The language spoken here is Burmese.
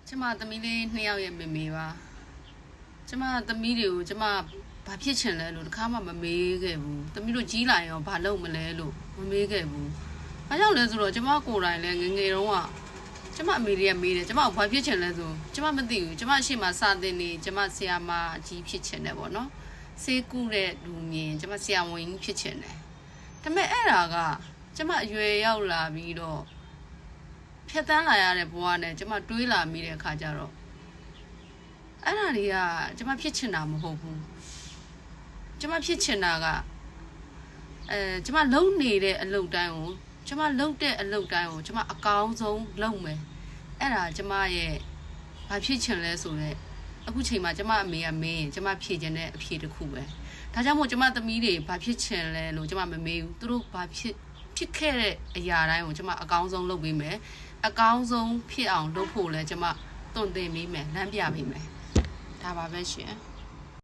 ကျမသမီးလေး2ယောက်ရဲ့မေမေပါကျမသမီးတွေကိုကျမဘာဖြစ်ချင်လဲလို့တခါမှမမေးခဲ့ဘူးသမီးတို့ကြီးလာရင်ဘာလုပ်မလဲလို့မမေးခဲ့ဘူးဘာကြောင့်လဲဆိုတော့ကျမကိုယ်တိုင်လည်းငငယ်တုန်းကကျမအမေတွေကမေးတယ်ကျမဘာဖြစ်ချင်လဲဆိုကျမမသိဘူးကျမအရှိမစာတင်နေကျမဆရာမအကြီးဖြစ်ချင်တယ်ပေါ့နော်စေးကူးတဲ့လူမြင်ကျမဆရာဝန်ကြီးဖြစ်ချင်တယ်ဒါပေမဲ့အဲ့ဒါကကျမအရွယ်ရောက်လာပြီးတော့ဖြတ်တန်းလာရတဲ့ဘဝနဲ့ကျမတွေးလာမိတဲ့အခါကျတော့အဲ့ဒါတွေကကျမဖြစ်ချင်တာမဟုတ်ဘူးကျမဖြစ်ချင်တာကကျမလုံနေတဲ့အလုပ်တိုင်းကိုကျမလုံတဲ့အလုပ်တိုင်းကိုကျမအကောင်းဆုံးလုပ်မယ်အဲ့ဒါကျမရဲ့ဘာဖြစ်ချင်လဲဆိုတော့အခုချိန်မှာကျမအမေကမင်းကျမဖြေချင်တဲ့အဖြေတစ်ခုပဲဒါကြောင့်မို့ကျမသမီးတွေဘာဖြစ်ချင်လဲလို့ကျမမမေးဘူးသူတို့ဘာဖြစ်ခဲ့တဲ့အရာတိုင်းကိုကျမအကောင်းဆုံးလုပ်ပေးမယ်အကောင်းဆုံးဖြစ်အောင်လုပ်ဖို့လဲကျမတွန့်တင်ပေးမယ်လမ်းပြပေးမယ်ဒါပါပဲရှင်